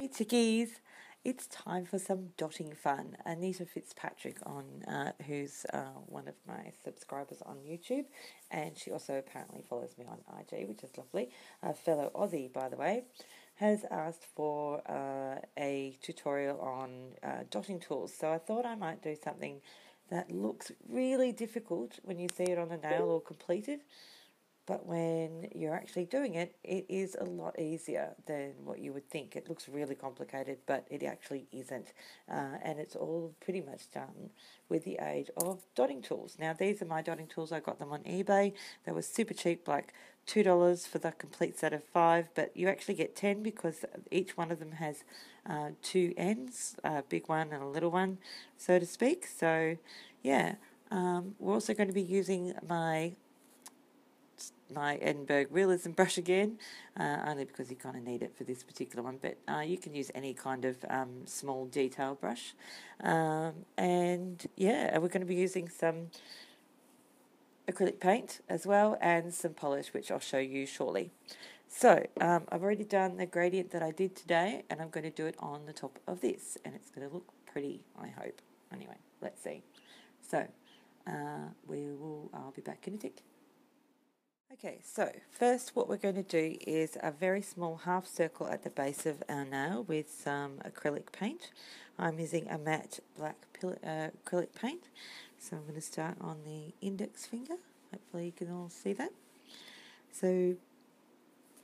Hey Chickies, it's time for some dotting fun. Anita Fitzpatrick who's one of my subscribers on YouTube, and she also apparently follows me on IG, which is lovely. A fellow Aussie, by the way, has asked for a tutorial on dotting tools. So I thought I might do something that looks really difficult when you see it on a nail or completed. But when you're actually doing it, it is a lot easier than what you would think. It looks really complicated, but it actually isn't. And it's all pretty much done with the aid of dotting tools. Now, these are my dotting tools. I got them on eBay. They were super cheap, like $2 for the complete set of 5, but you actually get 10 because each one of them has 2 ends, a big one and a little one, so to speak. So, yeah, we're also going to be using my Edinburgh Realism brush again, only because you kind of need it for this particular one, but you can use any kind of small detail brush. And yeah, we're going to be using some acrylic paint as well and some polish, which I'll show you shortly. So I've already done the gradient that I did today, and I'm going to do it on the top of this, and it's going to look pretty, I hope. Anyway, let's see. So I'll be back in a tick. Okay, so first what we're going to do is a very small half circle at the base of our nail with some acrylic paint. I'm using a matte black acrylic paint. So I'm going to start on the index finger. Hopefully you can all see that. So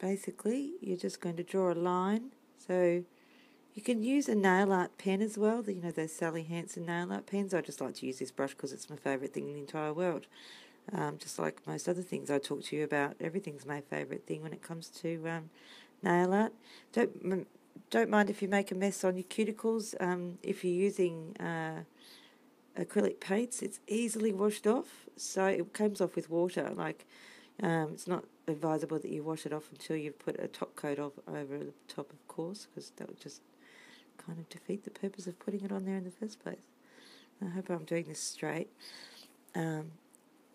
basically you're just going to draw a line. So you can use a nail art pen as well, you know, those Sally Hansen nail art pens. I just like to use this brush because it's my favourite thing in the entire world. Just like most other things I talk to you about, everything's my favourite thing when it comes to nail art. Don't mind if you make a mess on your cuticles. If you're using acrylic paints, it's easily washed off, so it comes off with water. Like it's not advisable that you wash it off until you've put a top coat over the top, of course, because that would just kind of defeat the purpose of putting it on there in the first place. I hope I'm doing this straight.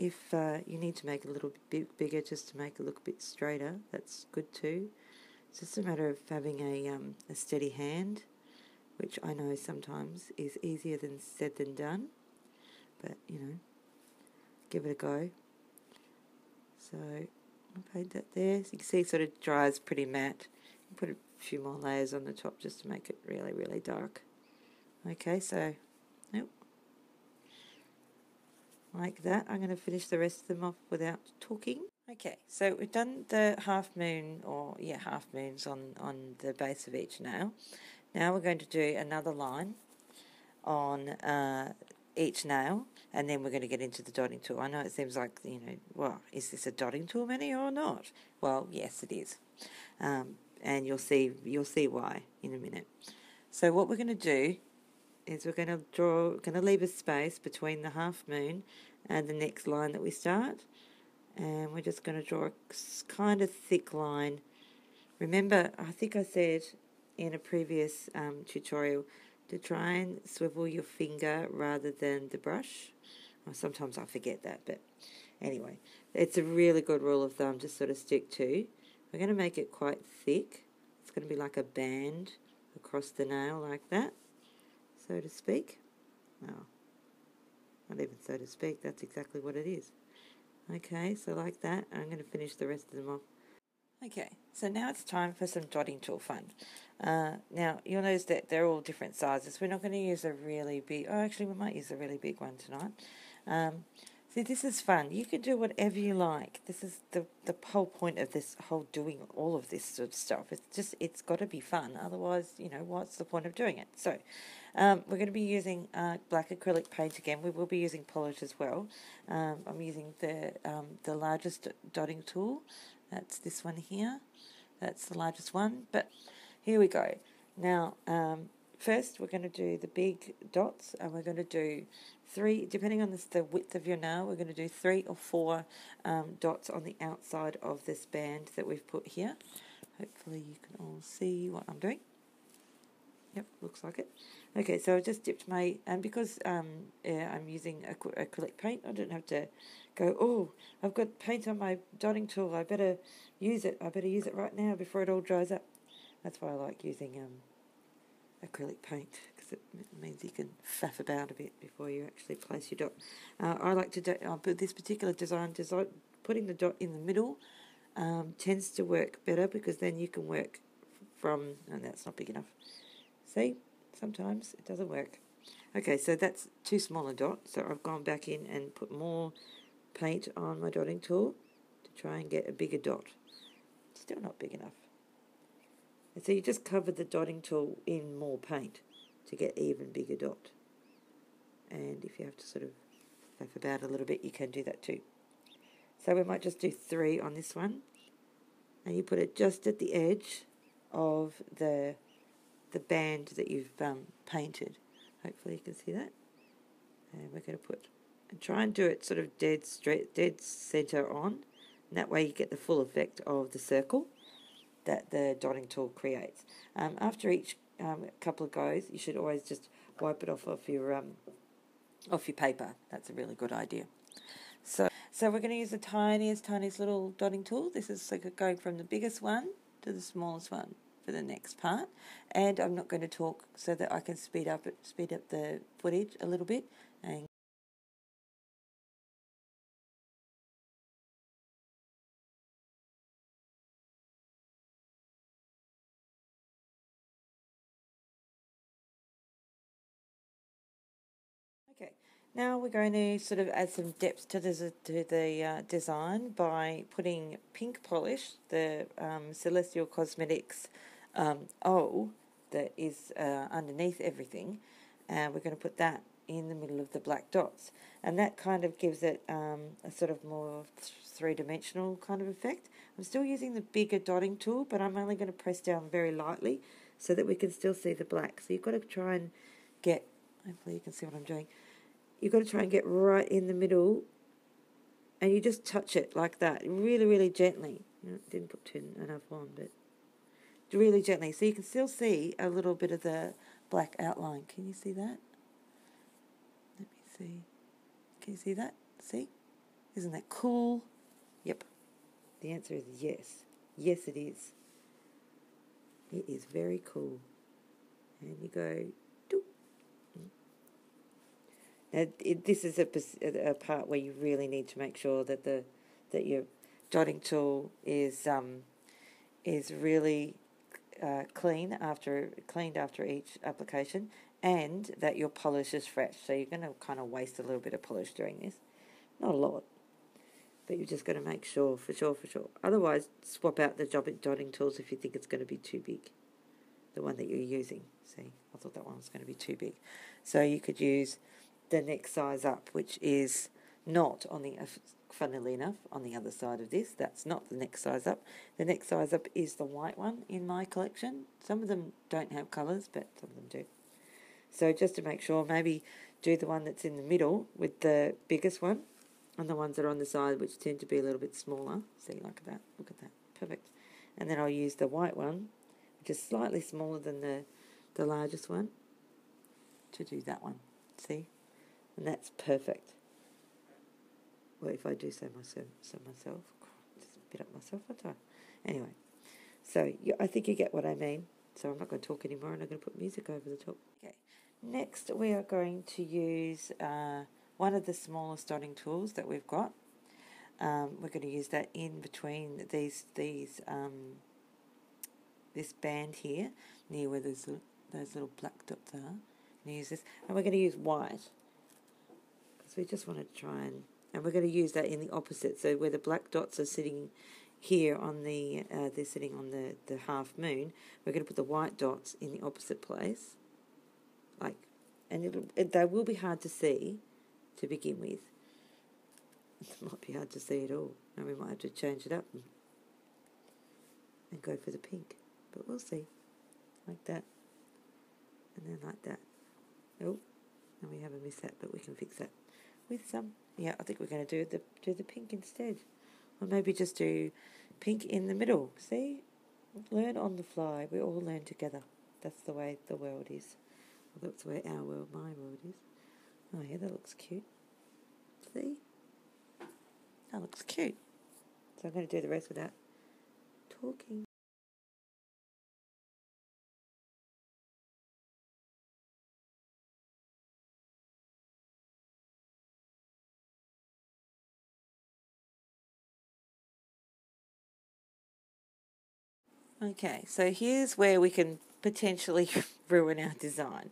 If you need to make it a little bit bigger just to make it look a bit straighter, that's good too. It's just a matter of having a steady hand, which I know sometimes is easier said than done, but you know, give it a go. So I'll paint that there. So you can see it sort of dries pretty matte. You put a few more layers on the top just to make it really, really dark. Okay, so like that. I'm going to finish the rest of them off without talking. Okay, so we've done the half moons on the base of each nail. Now we're going to do another line on each nail, and then we're going to get into the dotting tool. I know it seems like, you know, well, is this a dotting tool, Manny, or not? Well, yes, it is, and you'll see why in a minute. So what we're going to do is we're going to leave a space between the half moon and the next line that we start, and we're just going to draw a kind of thick line. Remember, I think I said in a previous tutorial to try and swivel your finger rather than the brush. Well, sometimes I forget that, but anyway, it's a really good rule of thumb to sort of stick to. We're going to make it quite thick. It's going to be like a band across the nail like that, so to speak. Well, not even so to speak, that's exactly what it is. Okay, so like that, I'm going to finish the rest of them off. Okay, so now it's time for some dotting tool fun. Now, you'll notice that they're all different sizes. We're not going to use a really big, actually we might use a really big one tonight. See, this is fun. You can do whatever you like. This is the whole point of this whole doing all of this sort of stuff. It's got to be fun. Otherwise, you know, what's the point of doing it? So, we're going to be using black acrylic paint again. We will be using polish as well. I'm using the largest dotting tool. That's this one here. That's the largest one. But here we go. Now, first we're going to do the big dots, and we're going to do 3, depending on the width of your nail, we're going to do 3 or 4 dots on the outside of this band that we've put here. Hopefully you can all see what I'm doing. Yep, looks like it. Okay, so I just dipped my, and because I'm using acrylic paint, I don't have to go, oh, I've got paint on my dotting tool, I better use it right now before it all dries up. That's why I like using acrylic paint, because it means you can faff about a bit before you actually place your dot. I like to do this particular design, putting the dot in the middle tends to work better, because then you can work from, and that's not big enough. See, sometimes it doesn't work. Okay, so that's too small a dot, so I've gone back in and put more paint on my dotting tool to try and get a bigger dot. Still not big enough. And so you just cover the dotting tool in more paint to get even bigger dot. And if you have to sort of faff about a little bit, you can do that too. So we might just do 3 on this one, and you put it just at the edge of the band that you've painted. Hopefully you can see that. And we're going to put, and try and do it sort of dead center on, and that way you get the full effect of the circle that the dotting tool creates. After each couple of goes, you should always just wipe it off your paper. That's a really good idea. So we're going to use the tiniest little dotting tool. This is like going from the biggest one to the smallest one for the next part. And I'm not going to talk so that I can speed up the footage a little bit. And okay, now we're going to sort of add some depth to the design by putting pink polish, the Celestial Cosmetics O that is underneath everything, and we're going to put that in the middle of the black dots, and that kind of gives it a sort of more three-dimensional kind of effect. I'm still using the bigger dotting tool, but I'm only going to press down very lightly so that we can still see the black. So you've got to try and get, hopefully you can see what I'm doing, you've got to try and get right in the middle, and you just touch it like that, really, really gently. Didn't put enough on, but really gently, so you can still see a little bit of the black outline. Can you see that? Let me see. Can you see that? See? Isn't that cool? Yep. The answer is yes. Yes, it is. It is very cool. And you go, doop. Now, this is a part where you really need to make sure that your dotting tool is really cleaned after each application, and that your polish is fresh. So you're going to kind of waste a little bit of polish doing this. Not a lot, but you're just going to make sure, for sure. Otherwise, swap out the dotting tools if you think it's going to be too big. The one that you're using. See, I thought that one was going to be too big. So you could use the next size up, which is not on the, funnily enough, on the other side of this. That's not the next size up. The next size up is the white one in my collection. Some of them don't have colours, but some of them do. So just to make sure, maybe do the one that's in the middle with the biggest one, and the ones that are on the side, which tend to be a little bit smaller. See, like that. Look at that. Perfect. And then I'll use the white one, which is slightly smaller than the largest one, to do that one. See? And that's perfect. Well, if I do say myself, just bit up myself, aren't I? Anyway, so I think you get what I mean. So I'm not going to talk anymore, and I'm going to put music over the top. Okay. Next, we are going to use one of the smallest dotting tools that we've got. We're going to use that in between this band here, near where those little black dots are. I'm going to use this, and we're going to use white, because we just want to try and we're going to use that in the opposite. So where the black dots are sitting here on they're sitting on the half moon, we're going to put the white dots in the opposite place, and they will be hard to see to begin with. It might be hard to see at all, and we might have to change it up and go for the pink, but we'll see. Like that, and then like that. Oh, and we haven't missed that, but we can fix that with some. Yeah, I think we're going to do the pink instead, or maybe just do pink in the middle. See, learn on the fly. We all learn together. That's the way the world is. Well, that's the way my world is. Oh yeah, that looks cute. See, that looks cute. So I'm going to do the rest without talking. Okay, so here's where we can potentially ruin our design.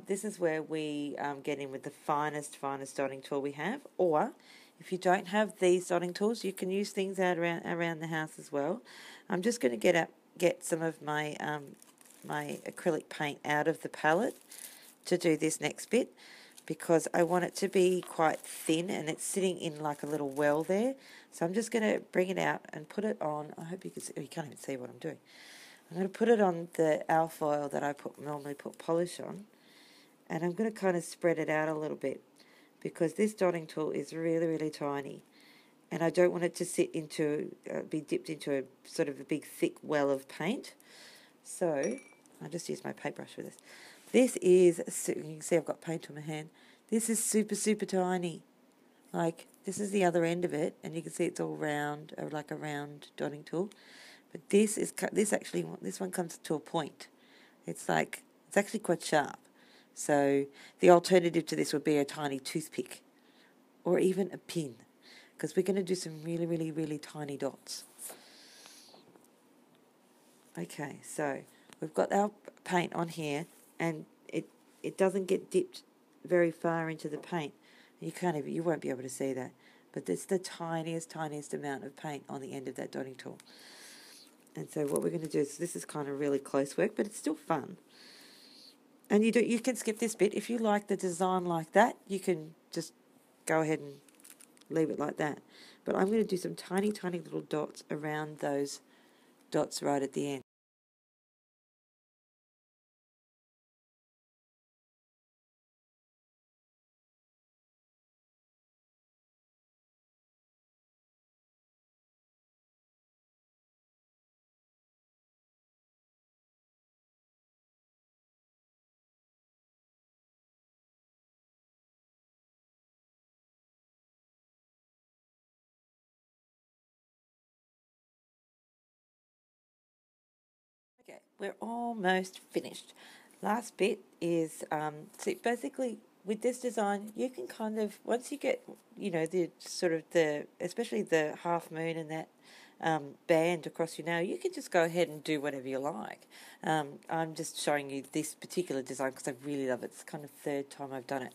This is where we get in with the finest dotting tool we have, or if you don't have these dotting tools, you can use things out around the house as well. I'm just going to get some of my my acrylic paint out of the palette to do this next bit, because I want it to be quite thin and it's sitting in like a little well there. So I'm just going to bring it out and put it on. I hope you can see. Oh, you can't even see what I'm doing. I'm going to put it on the alfoil that I normally put polish on, and I'm going to kind of spread it out a little bit, because this dotting tool is really tiny, and I don't want it to sit into be dipped into a sort of a big thick well of paint. So I'll just use my paintbrush for this. This is, you can see I've got paint on my hand. This is super tiny. Like, this is the other end of it, and you can see it's all round, like a round dotting tool. But this one comes to a point. It's actually quite sharp. So the alternative to this would be a tiny toothpick, or even a pin, because we're going to do some really tiny dots. Okay, so we've got our paint on here, and it doesn't get dipped very far into the paint. You won't be able to see that, but it's the tiniest amount of paint on the end of that dotting tool. And so what we're going to do is, this is kind of really close work, but it's still fun. And you can skip this bit. If you like the design like that, you can just go ahead and leave it like that. But I'm going to do some tiny little dots around those dots right at the end. Okay, we're almost finished. Last bit is, so basically with this design, you can kind of, once you get, the sort of especially the half moon and that band across your nail, you can just go ahead and do whatever you like. I'm just showing you this particular design because I really love it. It's kind of third time I've done it.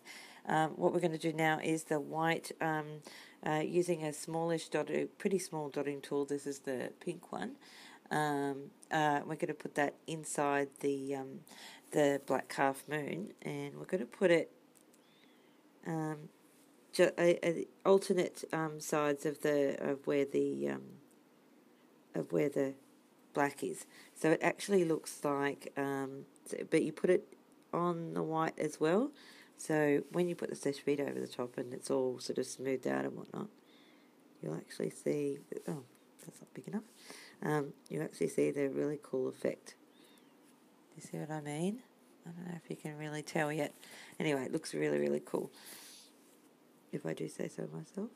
What we're going to do now is the white, using a pretty small dotting tool. This is the pink one. We're going to put that inside the black half moon, and we're going to put it alternate sides of where the black is. So it actually looks like, but you put it on the white as well. So when you put the sesh bead over the top and it's all sort of smoothed out and whatnot, you'll actually see. Oh, that's not big enough. You actually see the really cool effect. Do you see what I mean? I don't know if you can really tell yet. Anyway, it looks really cool, if I do say so myself.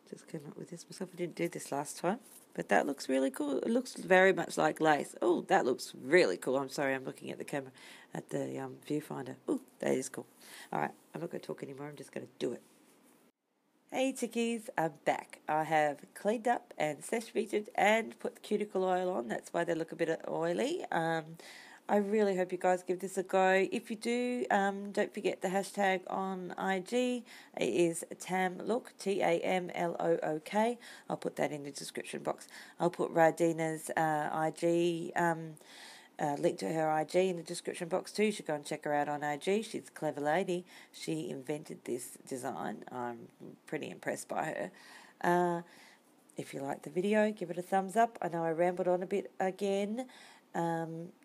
Just came up with this myself. I didn't do this last time, but that looks really cool. It looks very much like lace. Oh, that looks really cool. I'm sorry, I'm looking at the camera, at the viewfinder. Oh, that is cool. All right, I'm not going to talk anymore. I'm just going to do it. Hey Chickies, I'm back. I have cleaned up and sesh beaded and put the cuticle oil on. That's why they look a bit oily. I really hope you guys give this a go. If you do, don't forget the hashtag on IG. It is TAMLOOK, TAMLOOK. I'll put that in the description box. I'll put Radina's IG, link to her IG in the description box too. You should go and check her out on IG. She's a clever lady. She invented this design. I'm pretty impressed by her. If you like the video, give it a thumbs up. I know I rambled on a bit again.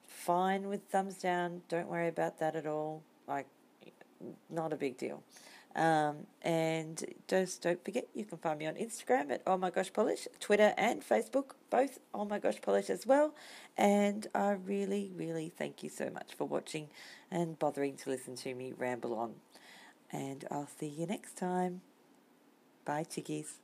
Fine with thumbs down. Don't worry about that at all. Like, not a big deal. And just don't forget, you can find me on Instagram at Ohmygoshpolish, Twitter and Facebook, both Ohmygoshpolish as well. And I really thank you so much for watching and bothering to listen to me ramble on. And I'll see you next time. Bye, Chickies.